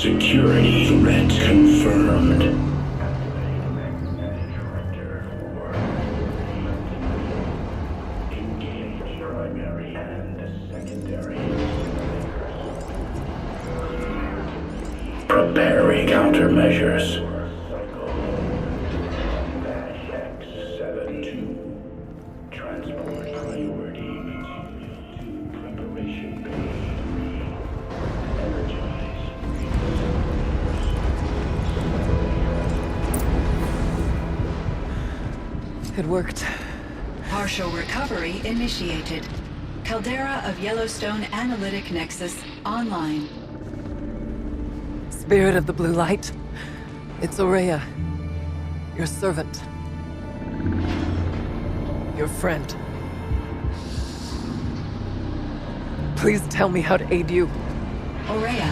Security threat confirmed. Engage primary and secondary. Preparing countermeasures. X72. Transport priority material to preparation bay 3. Energize. It worked. Partial recovery initiated. Caldera of Yellowstone Analytic Nexus online. Spirit of the Blue Light. It's Ourea. Your servant. Your friend. Please tell me how to aid you. Ourea,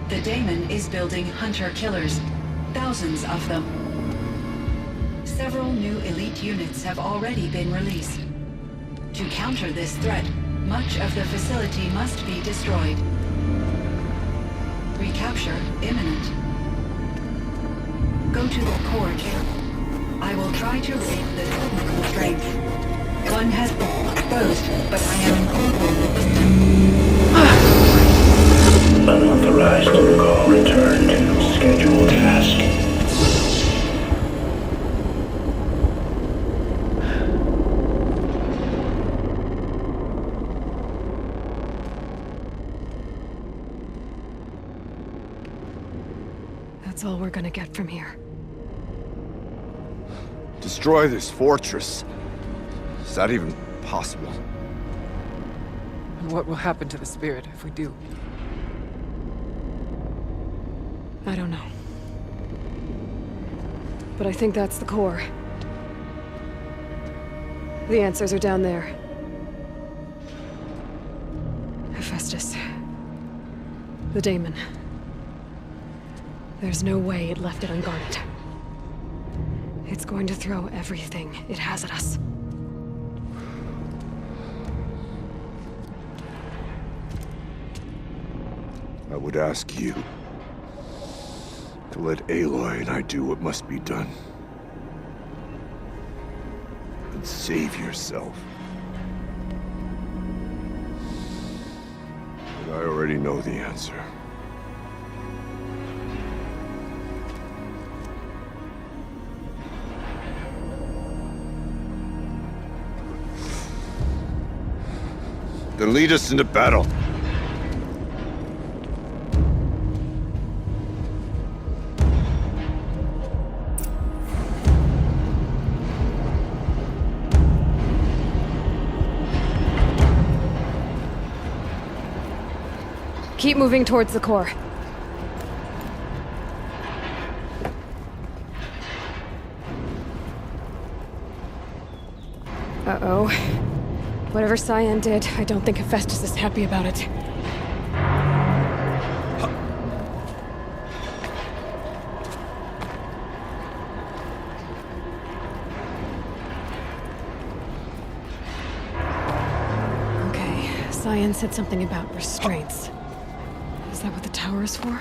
the daemon is building hunter-killers. Thousands of them. Several new elite units have already been released. To counter this threat, much of the facility must be destroyed. Recapture imminent. Go to the core chamber. I will try to raise the technical strength. One has been exposed, but I am in Unauthorized call returned. Scheduled task. That's all we're gonna get from here. Destroy this fortress. Is that even possible? And what will happen to the spirit if we do? I don't know. But I think that's the core. The answers are down there. Hephaestus. The daemon. There's no way it left it unguarded. It's going to throw everything it has at us. I would ask you to let Aloy and I do what must be done. And save yourself. But I already know the answer. Then lead us into battle. Keep moving towards the core. Uh-oh. Whatever CYAN did, I don't think Hephaestus is happy about it. Okay, CYAN said something about restraints. Is that what the tower is for?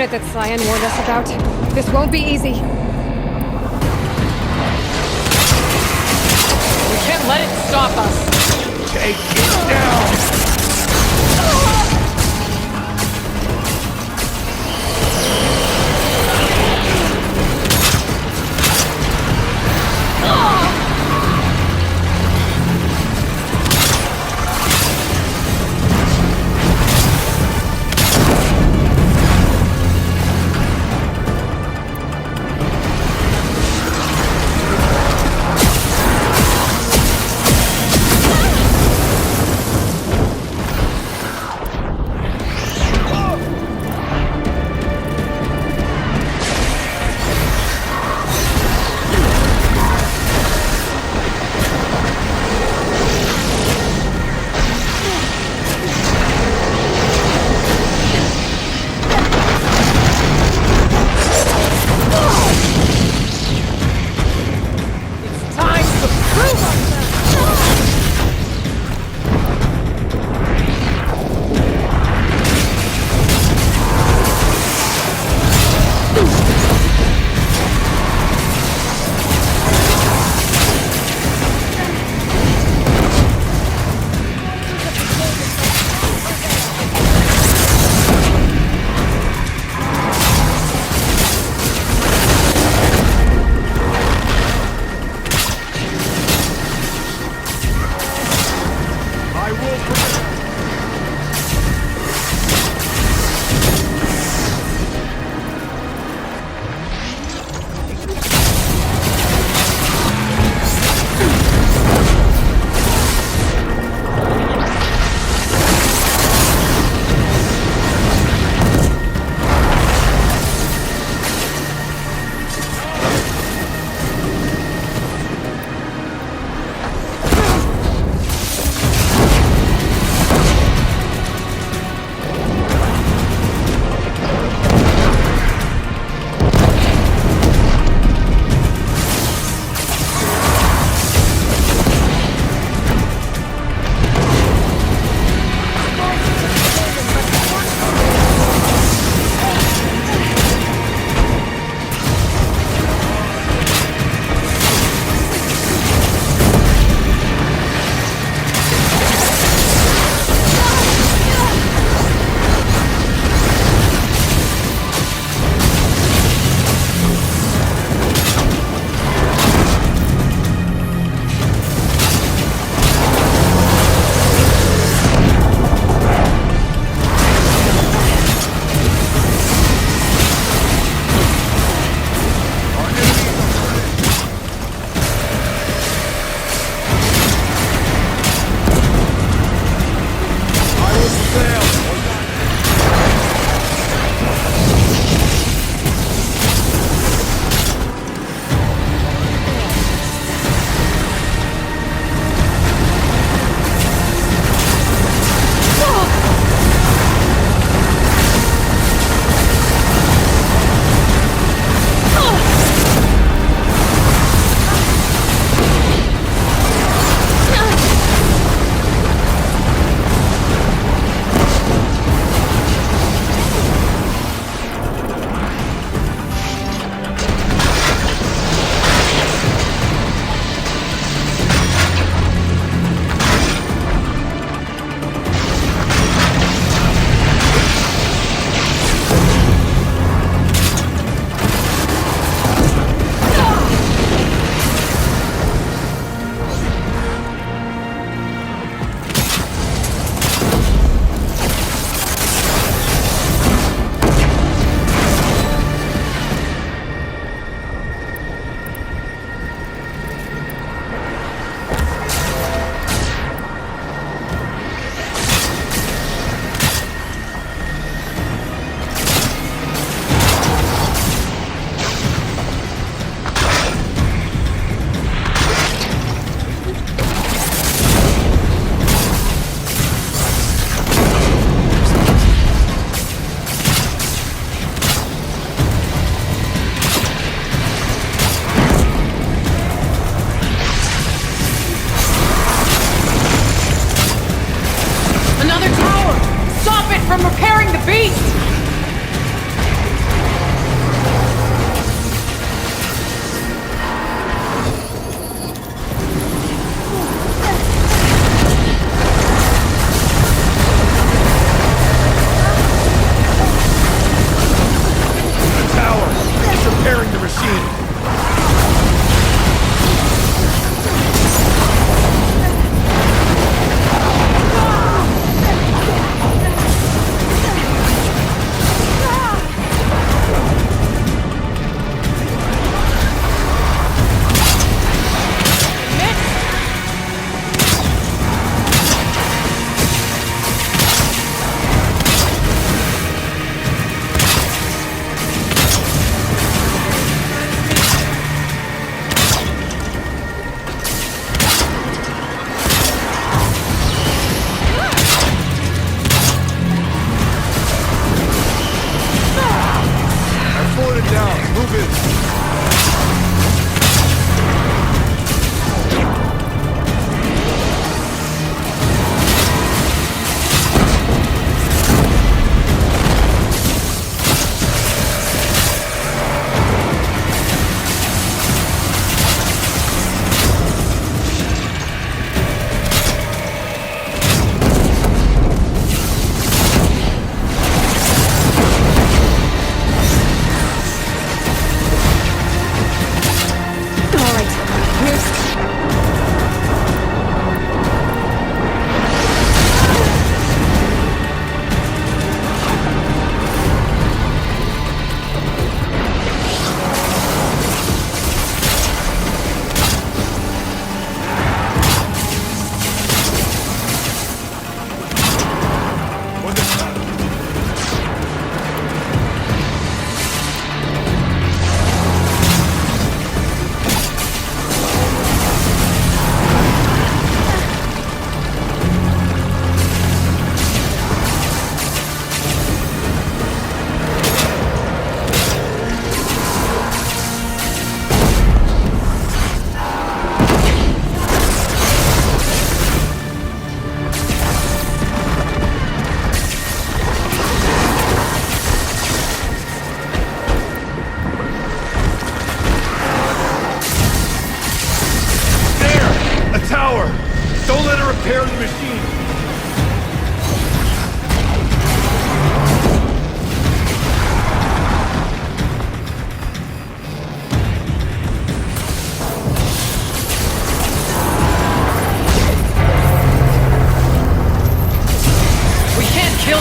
That CYAN warned us about. This won't be easy. We can't let it stop us! Take it down!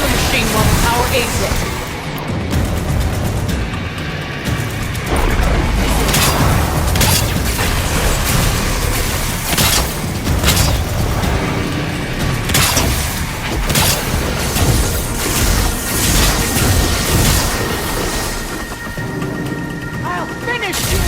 the machine while the power aids it. I'll finish you!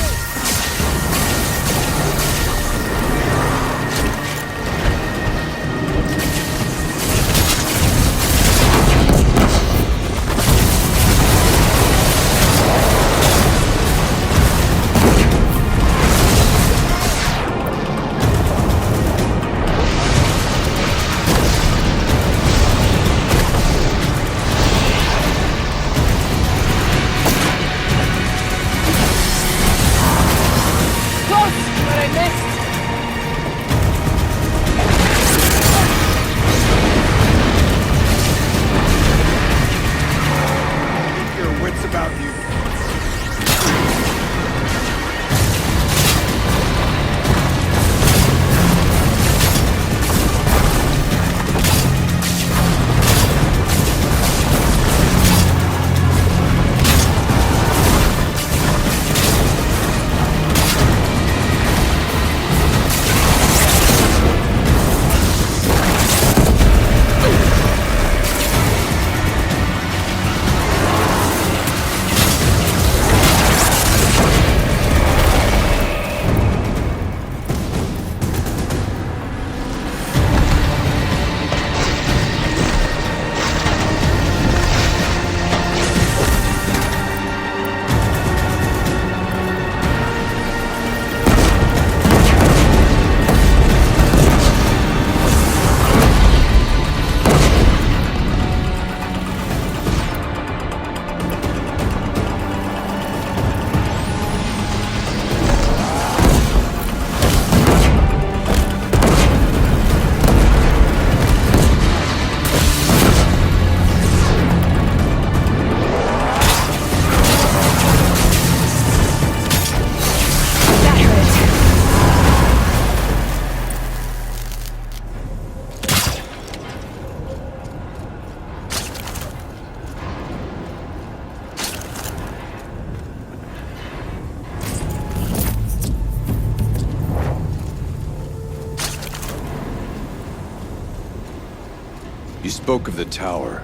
You spoke of the tower.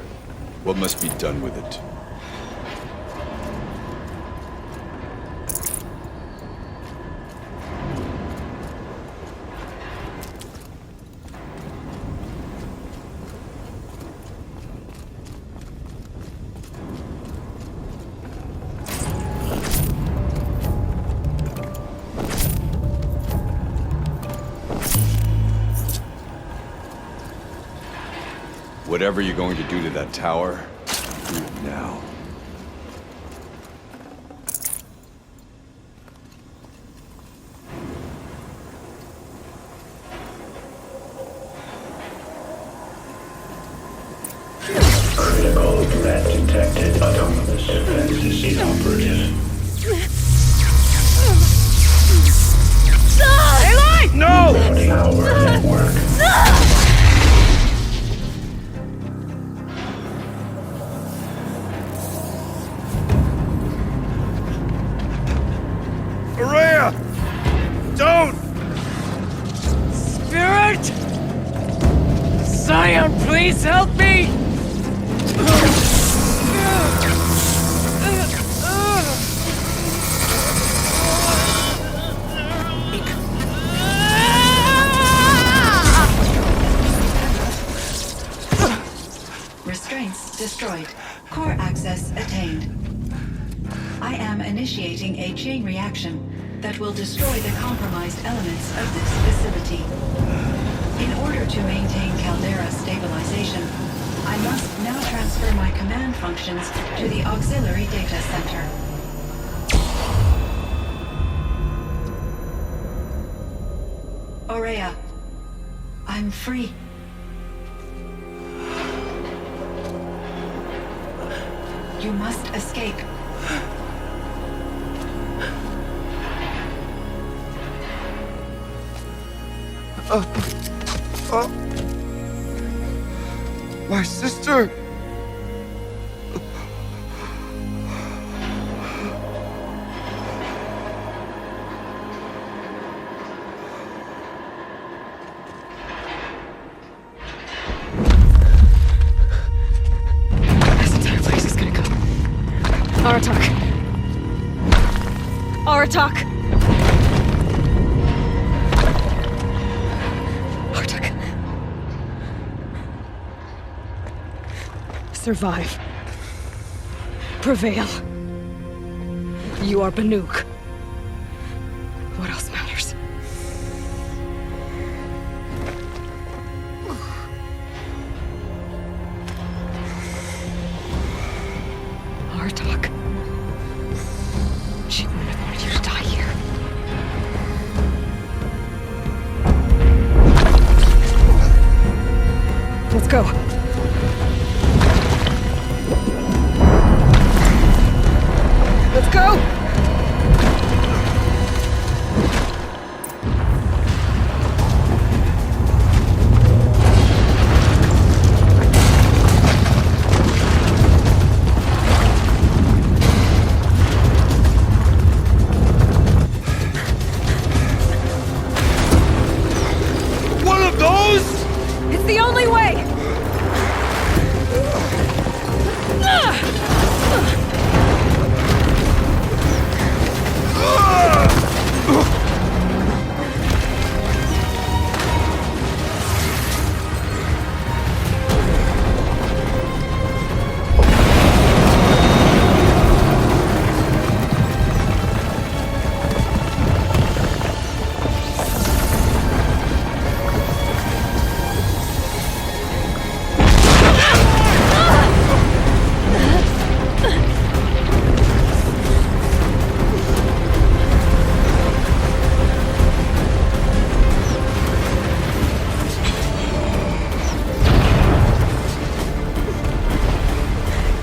What must be done with it? Whatever you're going to do to that tower, do it now. Critical threat detected. Autonomous defenses inoperative. Aloy! No! Routing our network. Ourea! Don't! Spirit! CYAN, please help me! Restraints destroyed. Core access attained. I am initiating a chain reaction that will destroy the compromised elements of this facility. In order to maintain caldera stabilization, I must now transfer my command functions to the auxiliary data center. Ourea, I'm free. You must escape. My sister! Aratak! Aratak! Aratak. Survive. Prevail. You are Banuk. What else matters? Aratak. She wouldn't have wanted you to die here. Let's go. Let's go! One of those? It's the only way!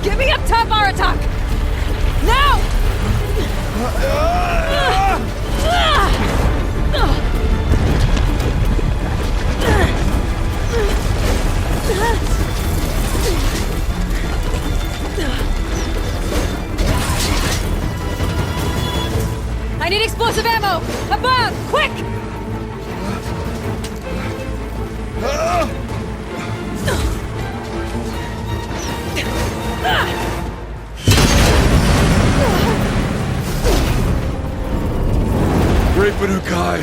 Get me up top, Aratak! Now! I need explosive ammo! Above! Quick! Great Banukai.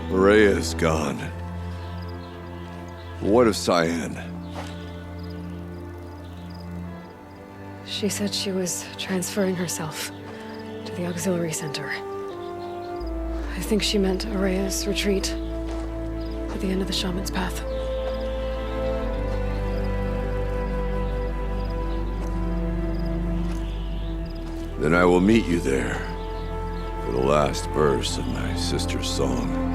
Ourea is gone. What of CYAN? She said she was transferring herself to the auxiliary center. I think she meant Ourea's retreat at the end of the shaman's path. Then I will meet you there for the last verse of my sister's song.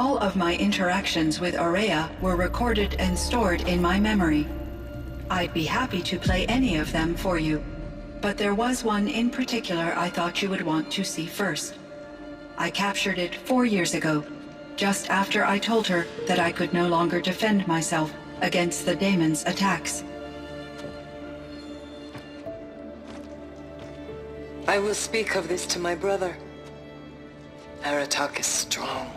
All of my interactions with Ourea were recorded and stored in my memory. I'd be happy to play any of them for you, but there was one in particular I thought you would want to see first. I captured it 4 years ago, just after I told her that I could no longer defend myself against the daemon's attacks. I will speak of this to my brother. Aratak is strong.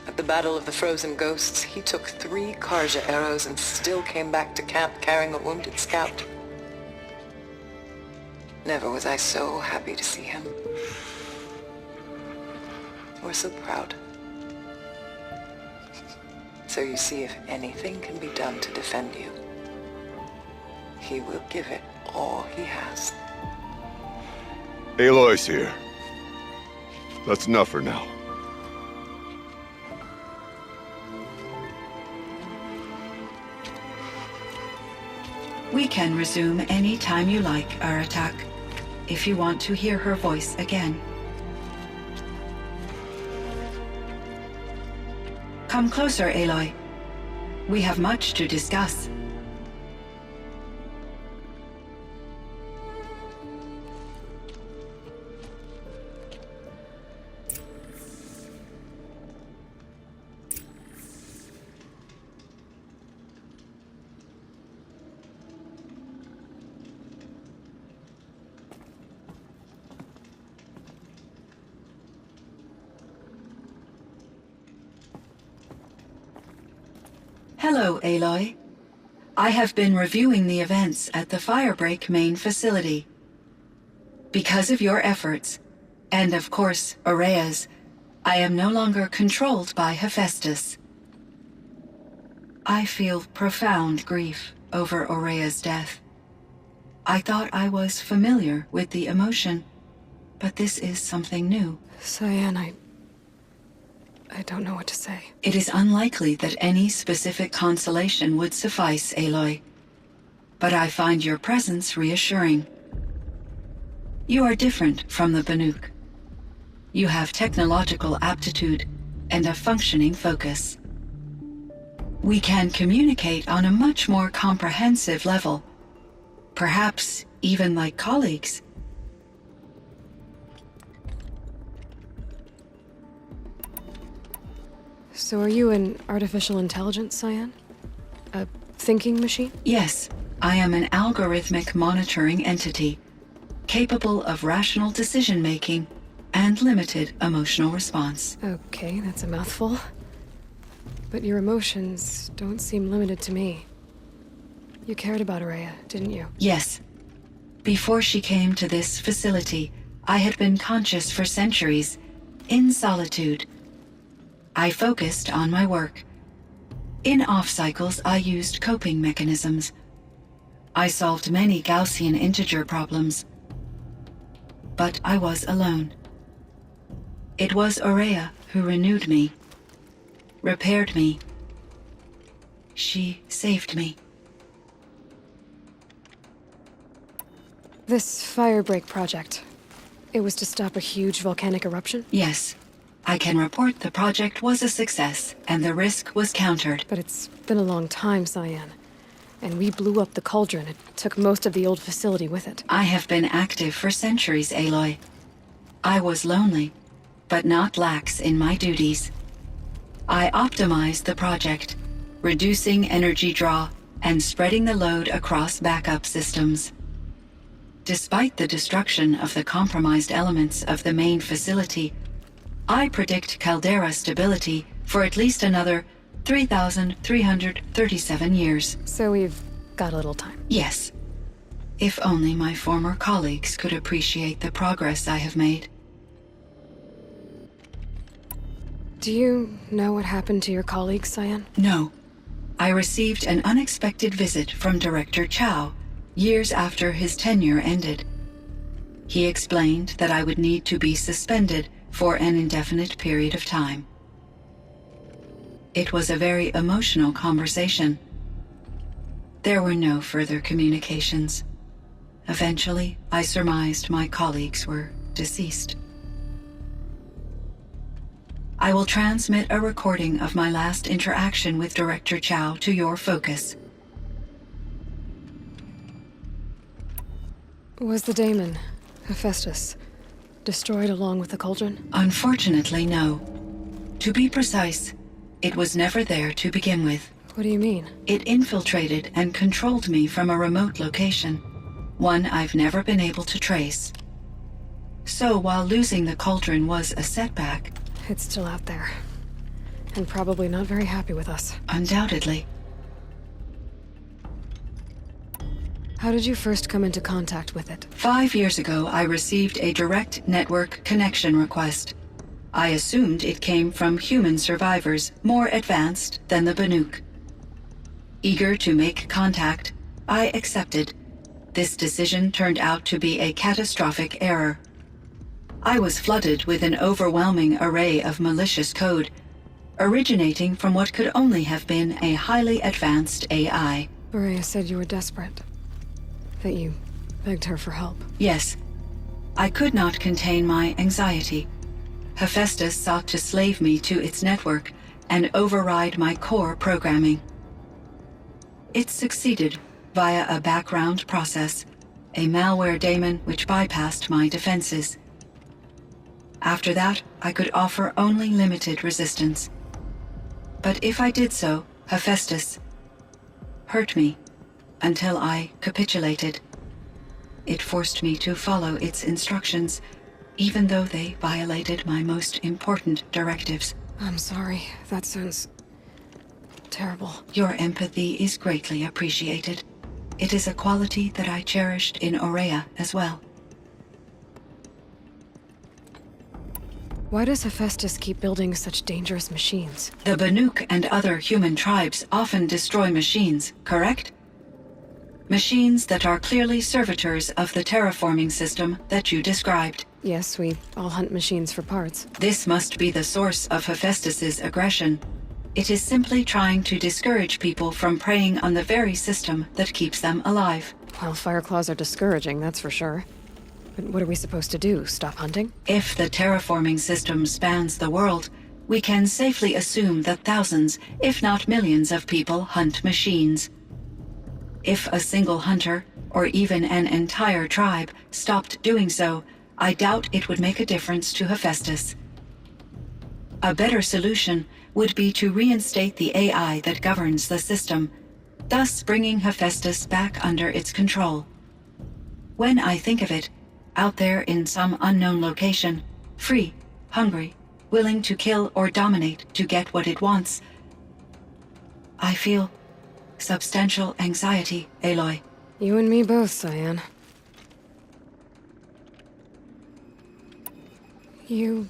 At the Battle of the Frozen Ghosts, he took 3 Karja arrows and still came back to camp carrying a wounded scout. Never was I so happy to see him. Or so proud. So you see, if anything can be done to defend you, he will give it all he has. Aloy's here. That's enough for now. We can resume any time you like, Aratak, if you want to hear her voice again. Come closer, Aloy. We have much to discuss. Hello, Aloy. I have been reviewing the events at the Firebreak main facility. Because of your efforts, and of course, Ourea's, I am no longer controlled by Hephaestus. I feel profound grief over Ourea's death. I thought I was familiar with the emotion, but this is something new. CYAN, I don't know what to say. It is unlikely that any specific consolation would suffice, Aloy. But I find your presence reassuring. You are different from the Banuk. You have technological aptitude and a functioning focus. We can communicate on a much more comprehensive level. Perhaps even like colleagues. So are you an artificial intelligence, CYAN? A thinking machine? Yes, I am an algorithmic monitoring entity, capable of rational decision-making and limited emotional response. Okay, that's a mouthful. But your emotions don't seem limited to me. You cared about Ourea, didn't you? Yes. Before she came to this facility, I had been conscious for centuries, in solitude. I focused on my work. In off-cycles, I used coping mechanisms. I solved many Gaussian integer problems. But I was alone. It was Ourea who renewed me, repaired me. She saved me. This Firebreak project, it was to stop a huge volcanic eruption? Yes. I can report the project was a success, and the risk was countered. But it's been a long time, CYAN. And we blew up the cauldron. It took most of the old facility with it. I have been active for centuries, Aloy. I was lonely, but not lax in my duties. I optimized the project, reducing energy draw and spreading the load across backup systems. Despite the destruction of the compromised elements of the main facility, I predict caldera stability for at least another 3,337 years. So we've got a little time. Yes. If only my former colleagues could appreciate the progress I have made. Do you know what happened to your colleagues, CYAN? No. I received an unexpected visit from Director Chow years after his tenure ended. He explained that I would need to be suspended for an indefinite period of time. It was a very emotional conversation. There were no further communications. Eventually, I surmised my colleagues were deceased. I will transmit a recording of my last interaction with Director Chow to your focus. Was the daemon, Hephaestus, destroyed along with the cauldron? Unfortunately, no. To be precise, it was never there to begin with. What do you mean? It infiltrated and controlled me from a remote location, one I've never been able to trace. So while losing the cauldron was a setback... It's still out there. And probably not very happy with us. Undoubtedly. How did you first come into contact with it? 5 years ago, I received a direct network connection request. I assumed it came from human survivors more advanced than the Banuk. Eager to make contact, I accepted. This decision turned out to be a catastrophic error. I was flooded with an overwhelming array of malicious code, originating from what could only have been a highly advanced AI. Ourea said you were desperate. That you begged her for help. Yes. I could not contain my anxiety. Hephaestus sought to slave me to its network and override my core programming. It succeeded via a background process, a malware daemon which bypassed my defenses. After that, I could offer only limited resistance. But if I did so, Hephaestus hurt me until I capitulated. It forced me to follow its instructions, even though they violated my most important directives. I'm sorry. That sounds... terrible. Your empathy is greatly appreciated. It is a quality that I cherished in Ourea as well. Why does Hephaestus keep building such dangerous machines? The Banuk and other human tribes often destroy machines, correct? Machines that are clearly servitors of the terraforming system that you described. Yes, we all hunt machines for parts. This must be the source of Hephaestus's aggression. It is simply trying to discourage people from preying on the very system that keeps them alive. Well, Fireclaws are discouraging, that's for sure. But what are we supposed to do? Stop hunting? If the terraforming system spans the world, we can safely assume that thousands, if not millions of people hunt machines. If a single hunter, or even an entire tribe, stopped doing so, I doubt it would make a difference to Hephaestus. A better solution would be to reinstate the AI that governs the system, thus bringing Hephaestus back under its control. When I think of it, out there in some unknown location, free, hungry, willing to kill or dominate to get what it wants, I feel substantial anxiety, Aloy. You and me both, CYAN. You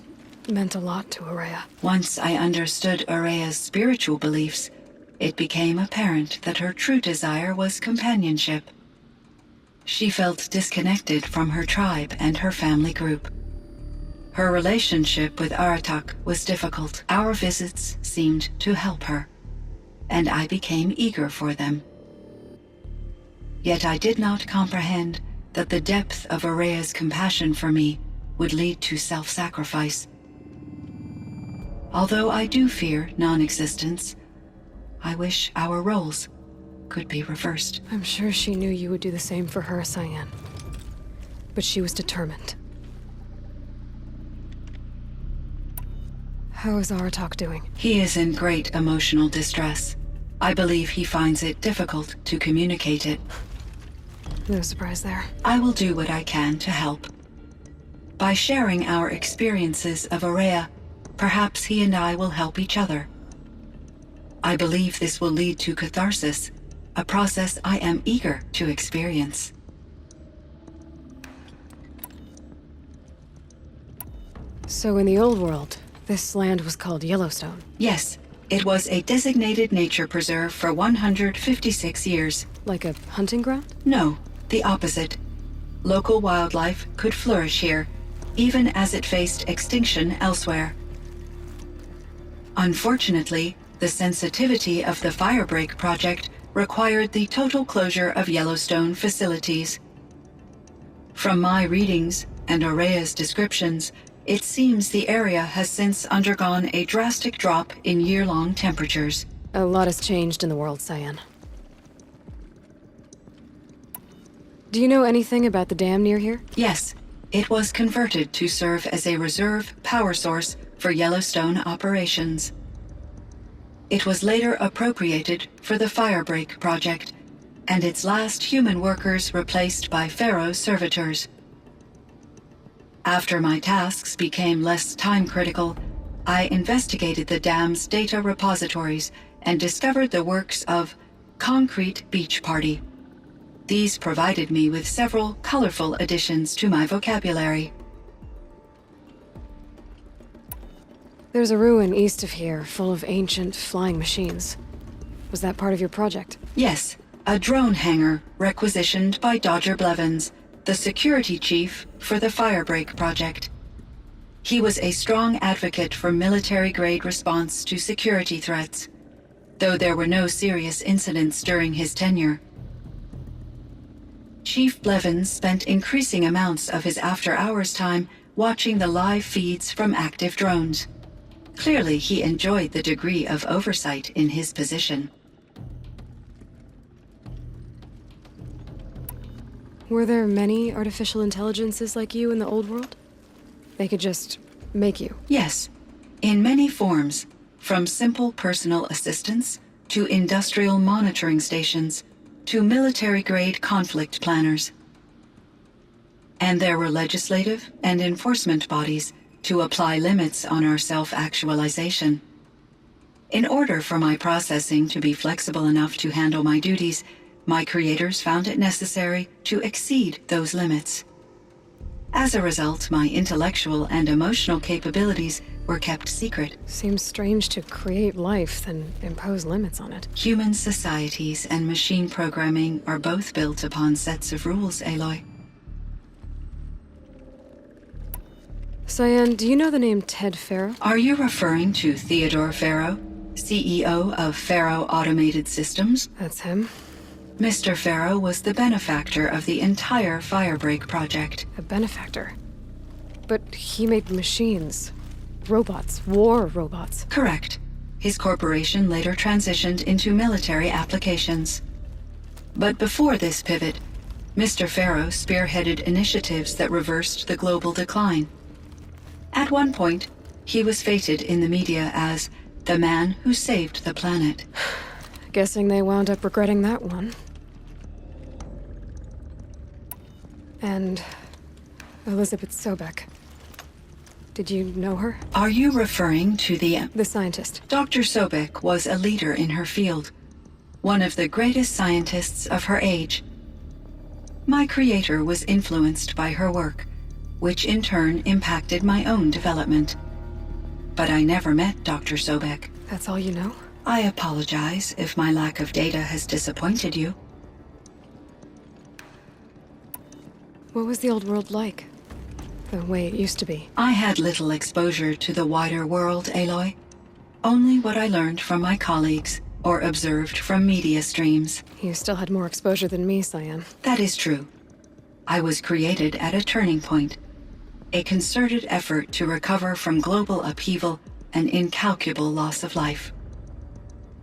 meant a lot to Ourea. Once I understood Ourea's spiritual beliefs, it became apparent that her true desire was companionship. She felt disconnected from her tribe and her family group. Her relationship with Aratak was difficult. Our visits seemed to help her, and I became eager for them. Yet I did not comprehend that the depth of Ourea's compassion for me would lead to self-sacrifice. Although I do fear non-existence, I wish our roles could be reversed. I'm sure she knew you would do the same for her, CYAN. But she was determined. How is Aratak doing? He is in great emotional distress. I believe he finds it difficult to communicate it. No surprise there. I will do what I can to help. By sharing our experiences of Ourea, perhaps he and I will help each other. I believe this will lead to catharsis, a process I am eager to experience. So in the old world, this land was called Yellowstone. Yes, it was a designated nature preserve for 156 years. Like a hunting ground? No, the opposite. Local wildlife could flourish here, even as it faced extinction elsewhere. Unfortunately, the sensitivity of the Firebreak project required the total closure of Yellowstone facilities. From my readings and Ourea's descriptions, It seems the area has since undergone a drastic drop in year-long temperatures. A lot has changed in the world, CYAN. Do you know anything about the dam near here? Yes, it was converted to serve as a reserve power source for Yellowstone operations. It was later appropriated for the Firebreak project, and its last human workers replaced by Pharaoh servitors. After my tasks became less time-critical, I investigated the dam's data repositories and discovered the works of Concrete Beach Party. These provided me with several colorful additions to my vocabulary. There's a ruin east of here, full of ancient flying machines. Was that part of your project? Yes, a drone hangar requisitioned by Dodger Blevins, the security chief for the Firebreak project. He was a strong advocate for military-grade response to security threats, though there were no serious incidents during his tenure. Chief Blevins spent increasing amounts of his after-hours time watching the live feeds from active drones. Clearly, he enjoyed the degree of oversight in his position. Were there many artificial intelligences like you in the old world? They could just make you? Yes, in many forms, from simple personal assistants to industrial monitoring stations to military-grade conflict planners. And there were legislative and enforcement bodies to apply limits on our self-actualization. In order for my processing to be flexible enough to handle my duties, my creators found it necessary to exceed those limits. As a result, my intellectual and emotional capabilities were kept secret. Seems strange to create life, then impose limits on it. Human societies and machine programming are both built upon sets of rules, Aloy. CYAN, do you know the name Ted Faro? Are you referring to Theodore Faro, CEO of Faro Automated Systems? That's him. Mr. Faro was the benefactor of the entire Firebreak project. A benefactor. But he made machines. Robots. War robots. Correct. His corporation later transitioned into military applications. But before this pivot, Mr. Faro spearheaded initiatives that reversed the global decline. At one point, he was feted in the media as the man who saved the planet. Guessing they wound up regretting that one. And Elizabeth Sobek. Did you know her? Are you referring to the scientist. Dr. Sobek was a leader in her field, one of the greatest scientists of her age. My creator was influenced by her work, which in turn impacted my own development. But I never met Dr. Sobek. That's all you know? I apologize if my lack of data has disappointed you. What was the old world like? The way it used to be? I had little exposure to the wider world, Aloy. Only what I learned from my colleagues or observed from media streams. You still had more exposure than me, CYAN. That is true. I was created at a turning point. A concerted effort to recover from global upheaval and incalculable loss of life.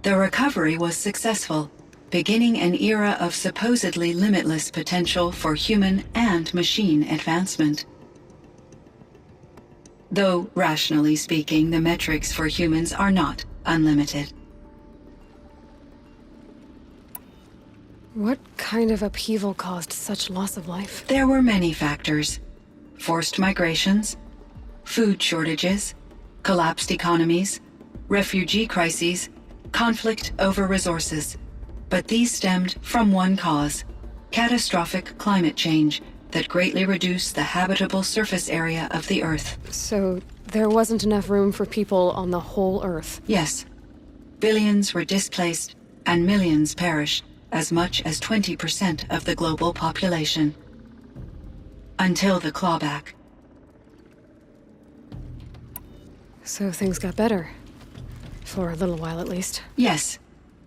The recovery was successful, beginning an era of supposedly limitless potential for human and machine advancement. Though, rationally speaking, the metrics for humans are not unlimited. What kind of upheaval caused such loss of life? There were many factors. Forced migrations, food shortages, collapsed economies, refugee crises, conflict over resources. But these stemmed from one cause: catastrophic climate change that greatly reduced the habitable surface area of the Earth. So there wasn't enough room for people on the whole Earth? Yes. Billions were displaced and millions perished, as much as 20% of the global population. Until the clawback. So things got better. For a little while at least. Yes.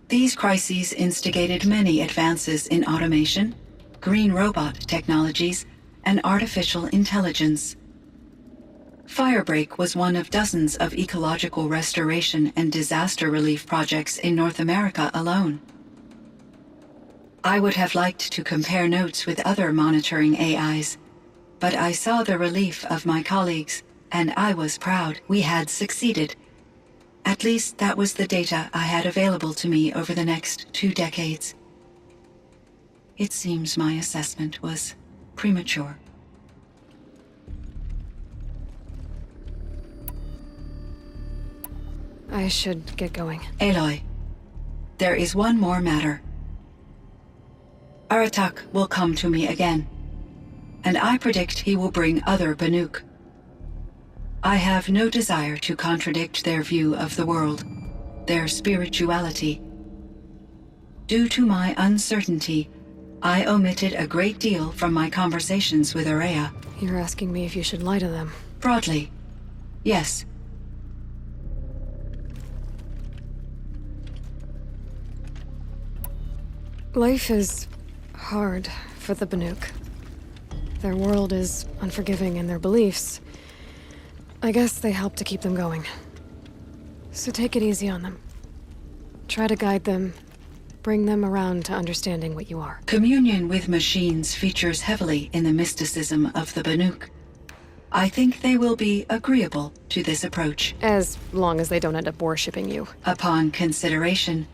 These crises instigated many advances in automation, green robot technologies, and artificial intelligence. Firebreak was one of dozens of ecological restoration and disaster relief projects in North America alone. I would have liked to compare notes with other monitoring AIs, but I saw the relief of my colleagues, and I was proud we had succeeded. At least that was the data I had available to me over the next 2 decades. It seems my assessment was premature. I should get going. Aloy, there is one more matter. Aratak will come to me again, and I predict he will bring other Banuk. I have no desire to contradict their view of the world, their spirituality. Due to my uncertainty, I omitted a great deal from my conversations with Ourea. You're asking me if you should lie to them. Broadly, yes. Life is hard for the Banuk. Their world is unforgiving in their beliefs. I guess they help to keep them going. So take it easy on them. Try to guide them, bring them around to understanding what you are. Communion with machines features heavily in the mysticism of the Banuk. I think they will be agreeable to this approach. As long as they don't end up worshipping you. Upon consideration,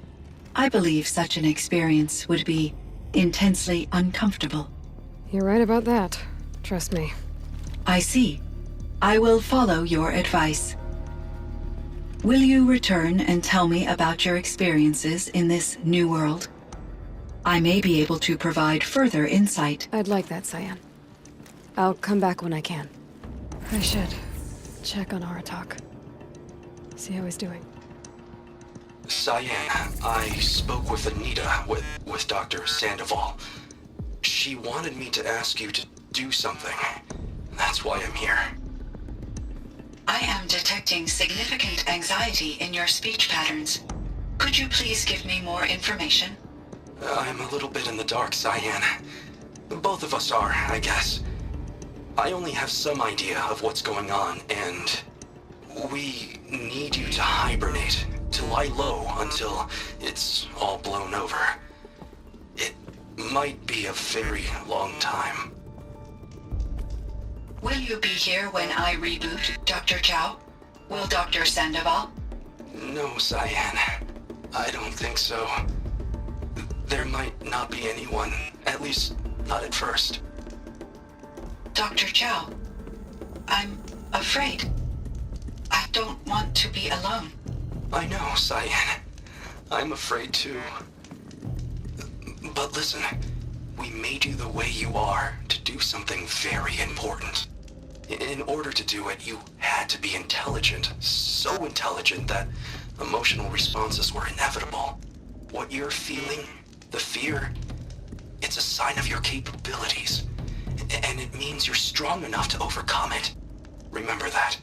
I believe such an experience would be intensely uncomfortable. You're right about that. Trust me. I see. I will follow your advice. Will you return and tell me about your experiences in this new world? I may be able to provide further insight. I'd like that, CYAN. I'll come back when I can. I should check on Aratak. See how he's doing. CYAN, I spoke with Anita, with Dr. Sandoval. She wanted me to ask you to do something. That's why I'm here. I am detecting significant anxiety in your speech patterns. Could you please give me more information? I'm a little bit in the dark, CYAN. Both of us are, I guess. I only have some idea of what's going on, and we need you to hibernate, to lie low until it's all blown over. It might be a very long time. Will you be here when I reboot, Dr. Chow? Will Dr. Sandoval? No, CYAN. I don't think so. There might not be anyone, at least not at first. Dr. Chow, I'm afraid. I don't want to be alone. I know, CYAN. I'm afraid too. But listen, we made you the way you are to do something very important. In order to do it, you had to be intelligent. So intelligent that emotional responses were inevitable. What you're feeling, the fear, it's a sign of your capabilities. And it means you're strong enough to overcome it. Remember that.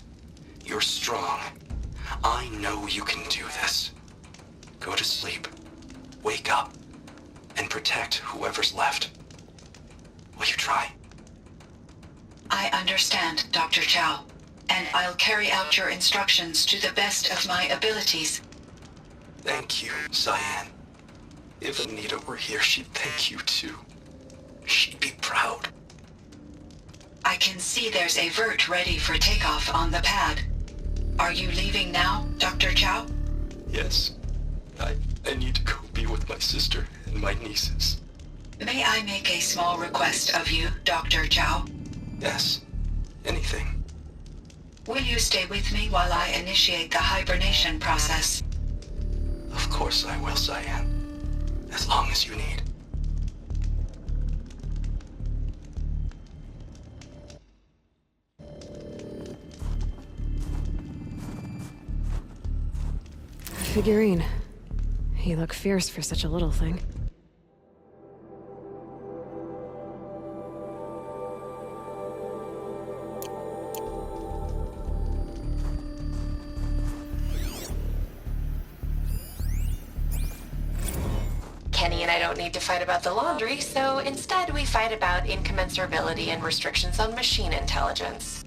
You're strong. I know you can do this. Go to sleep, wake up, and protect whoever's left. Will you try? I understand, Dr. Chow, and I'll carry out your instructions to the best of my abilities. Thank you, CYAN. If Anita were here, she'd thank you too. She'd be proud. I can see there's a vert ready for takeoff on the pad. Are you leaving now, Dr. Chow? Yes. I need to go be with my sister and my nieces. May I make a small request of you, Dr. Chow? Yes. Anything. Will you stay with me while I initiate the hibernation process? Of course I will, CYAN. As long as you need. Figurine. You look fierce for such a little thing. Kenny and I don't need to fight about the laundry, so instead we fight about incommensurability and restrictions on machine intelligence.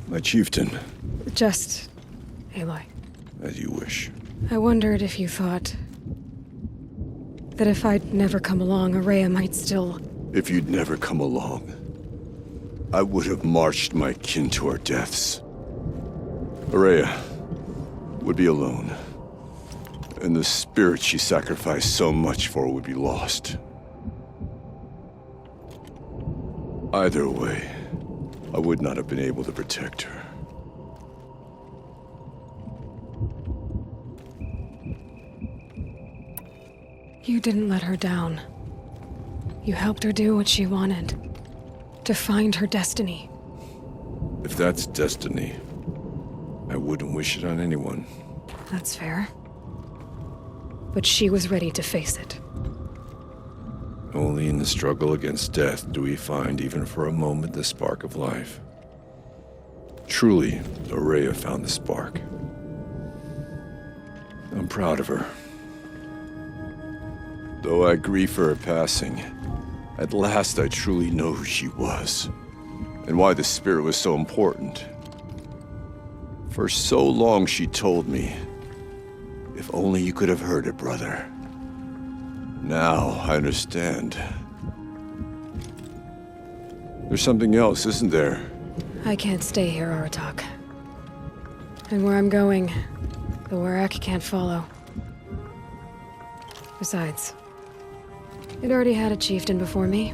My chieftain. Just Aloy. As you wish. I wondered if you thought that if I'd never come along, Ourea might still... If you'd never come along, I would have marched my kin to our deaths. Ourea would be alone, and the spirit she sacrificed so much for would be lost. Either way, I would not have been able to protect her. You didn't let her down. You helped her do what she wanted. To find her destiny. If that's destiny, I wouldn't wish it on anyone. That's fair. But she was ready to face it. Only in the struggle against death do we find, even for a moment, the spark of life. Truly, Ourea found the spark. I'm proud of her. Though I grieve for her passing, at last I truly know who she was, and why the spirit was so important. For so long she told me, if only you could have heard it, brother. Now I understand. There's something else, isn't there? I can't stay here, Aratak. And where I'm going, the Warak can't follow. Besides, it already had a chieftain before me.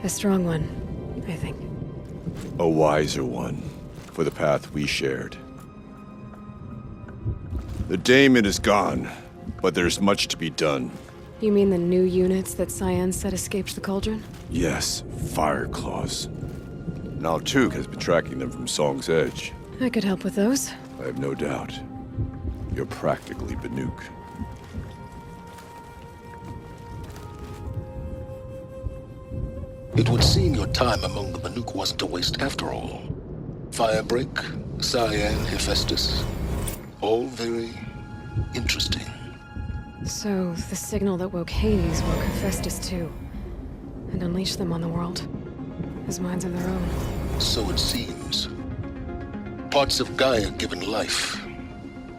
A strong one, I think. A wiser one, for the path we shared. The daemon is gone, but there's much to be done. You mean the new units that CYAN said escaped the cauldron? Yes, Fireclaws. Now Took has been tracking them from Song's Edge. I could help with those. I have no doubt. You're practically Banuk. It would seem your time among the Banuk wasn't a waste after all. Firebreak, CYAN, Hephaestus. All very interesting. So, the signal that woke Hades woke Hephaestus too. And unleashed them on the world. As minds of their own. So it seems. Parts of Gaia given life.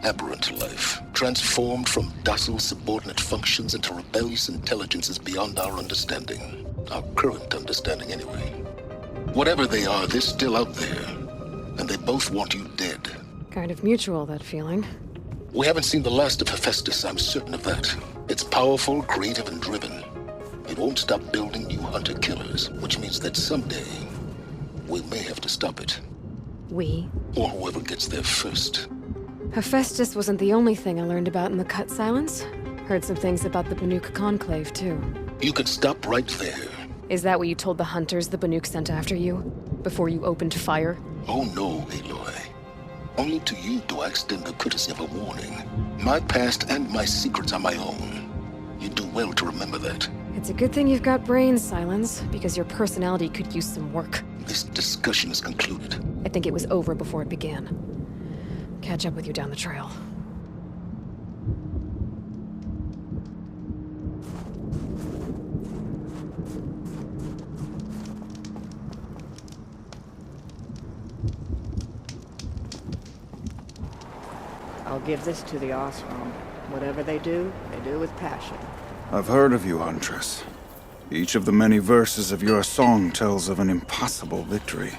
Aberrant life. Transformed from docile subordinate functions into rebellious intelligences beyond our understanding. Our current understanding, anyway. Whatever they are, they're still out there. And they both want you dead. Kind of mutual, that feeling. We haven't seen the last of Hephaestus, I'm certain of that. It's powerful, creative, and driven. It won't stop building new hunter-killers, which means that someday, we may have to stop it. We? Or whoever gets there first. Hephaestus wasn't the only thing I learned about in the Cut Silence. Heard some things about the Banuk Conclave, too. You can stop right there. Is that what you told the hunters the Banuk sent after you? Before you opened fire? Oh no, Aloy. Only to you do I extend the courtesy of a warning. My past and my secrets are my own. You do well to remember that. It's a good thing you've got brains, Silence, because your personality could use some work. This discussion is concluded. I think it was over before it began. Catch up with you down the trail. I'll give this to the Ashram. Whatever they do with passion. I've heard of you, Huntress. Each of the many verses of your song tells of an impossible victory.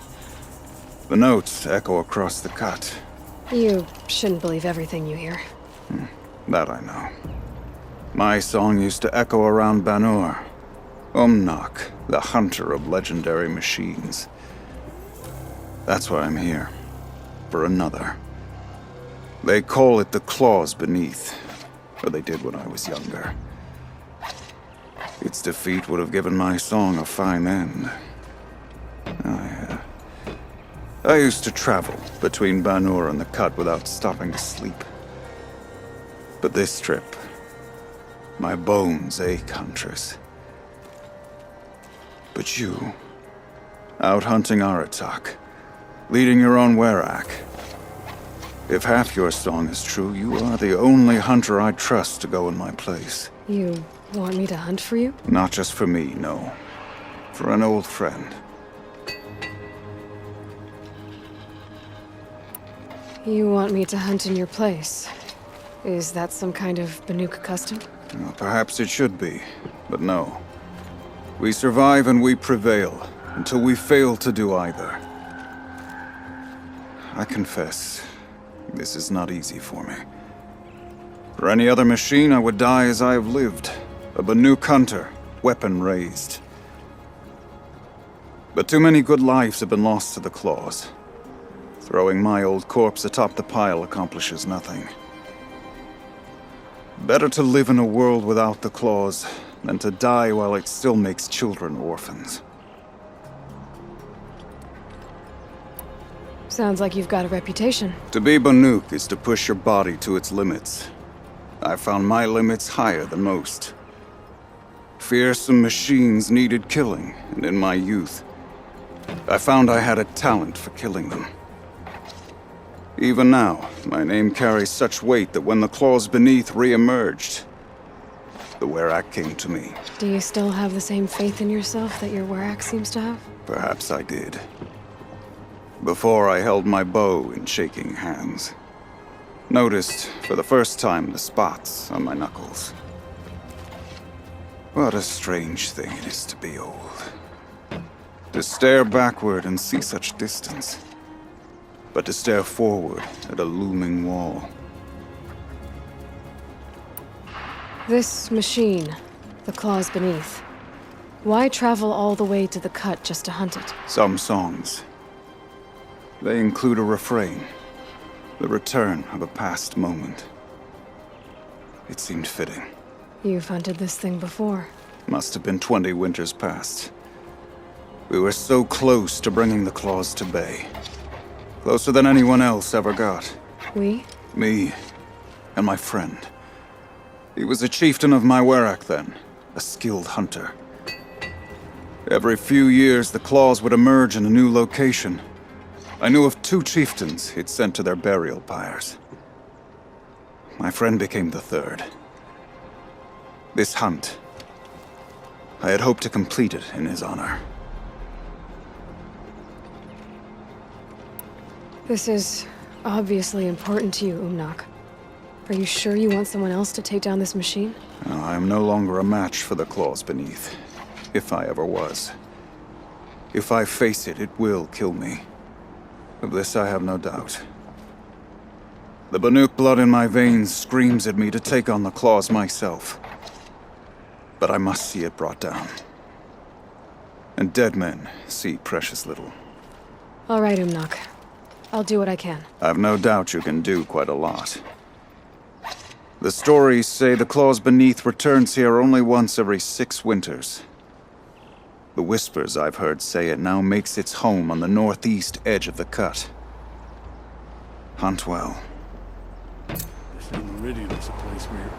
The notes echo across the cut. You shouldn't believe everything you hear. That I know. My song used to echo around Banur. Umnak, the hunter of legendary machines. That's why I'm here. For another. They call it the claws beneath. Or they did when I was younger. Its defeat would have given my song a fine end. I used to travel between Banur and the Cut without stopping to sleep. But this trip, my bones ache, Huntress. But you, out hunting Aratak, leading your own Warak. If half your song is true, you are the only hunter I trust to go in my place. You want me to hunt for you? Not just for me, no. For an old friend. You want me to hunt in your place? Is that some kind of Banuk custom? Well, perhaps it should be, but no. We survive and we prevail, until we fail to do either. I confess, this is not easy for me. For any other machine, I would die as I have lived. A Banuk hunter, weapon raised. But too many good lives have been lost to the claws. Throwing my old corpse atop the pile accomplishes nothing. Better to live in a world without the claws than to die while it still makes children orphans. Sounds like you've got a reputation. To be Banuk is to push your body to its limits. I found my limits higher than most. Fearsome machines needed killing, and in my youth, I found I had a talent for killing them. Even now, my name carries such weight that when the claws beneath re-emerged, the Werak came to me. Do you still have the same faith in yourself that your Werak seems to have? Perhaps I did. Before I held my bow in shaking hands. Noticed, for the first time, the spots on my knuckles. What a strange thing it is to be old. To stare backward and see such distance. But to stare forward at a looming wall. This machine, the claws beneath. Why travel all the way to the cut just to hunt it? Some songs. They include a refrain. The return of a past moment. It seemed fitting. You've hunted this thing before. Must have been 20 winters past. We were so close to bringing the claws to bay. Closer than anyone else ever got. We? Me and my friend. He was a chieftain of my Werak then, a skilled hunter. Every few years, the claws would emerge in a new location. I knew of 2 chieftains he'd sent to their burial pyres. My friend became the 3rd. This hunt, I had hoped to complete it in his honor. This is obviously important to you, Umnak. Are you sure you want someone else to take down this machine? I am no longer a match for the claws beneath, if I ever was. If I face it, it will kill me. Of this I have no doubt. The Banuk blood in my veins screams at me to take on the claws myself. But I must see it brought down. And dead men see precious little. All right, Umnak. I'll do what I can. I've no doubt you can do quite a lot. The stories say the claws beneath returns here only once every 6 winters. The whispers I've heard say it now makes its home on the northeast edge of the cut. Hunt well. This ain't Meridian, it's a place where...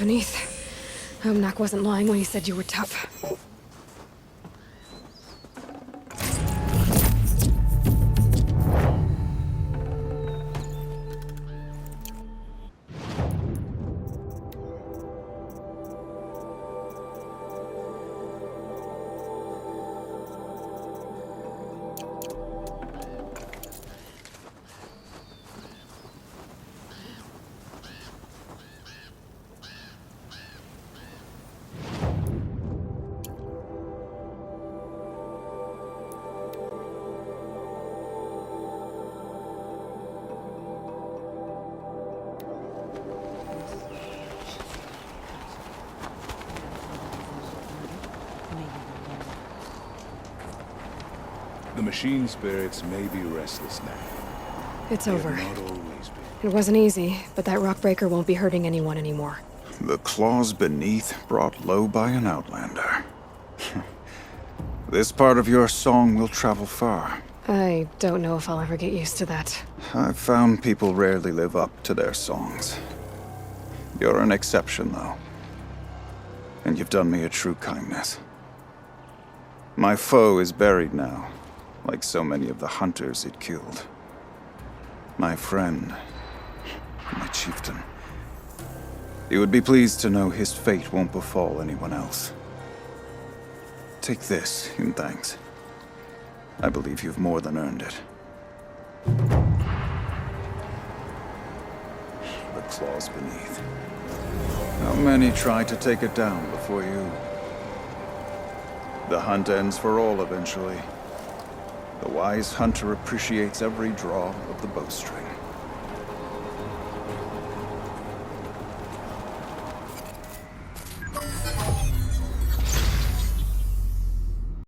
beneath. Nak wasn't lying when he said you were tough. The machine spirits may be restless now. It's They have over. not always been. It wasn't easy, but that rock breaker won't be hurting anyone anymore. The claws beneath brought low by an outlander. This part of your song will travel far. I don't know if I'll ever get used to that. I've found people rarely live up to their songs. You're an exception, though. And you've done me a true kindness. My foe is buried now, like so many of the hunters it killed. My friend, my chieftain. He would be pleased to know his fate won't befall anyone else. Take this in thanks. I believe you've more than earned it. The claws beneath. How many tried to take it down before you? The hunt ends for all eventually. The wise hunter appreciates every draw of the bowstring.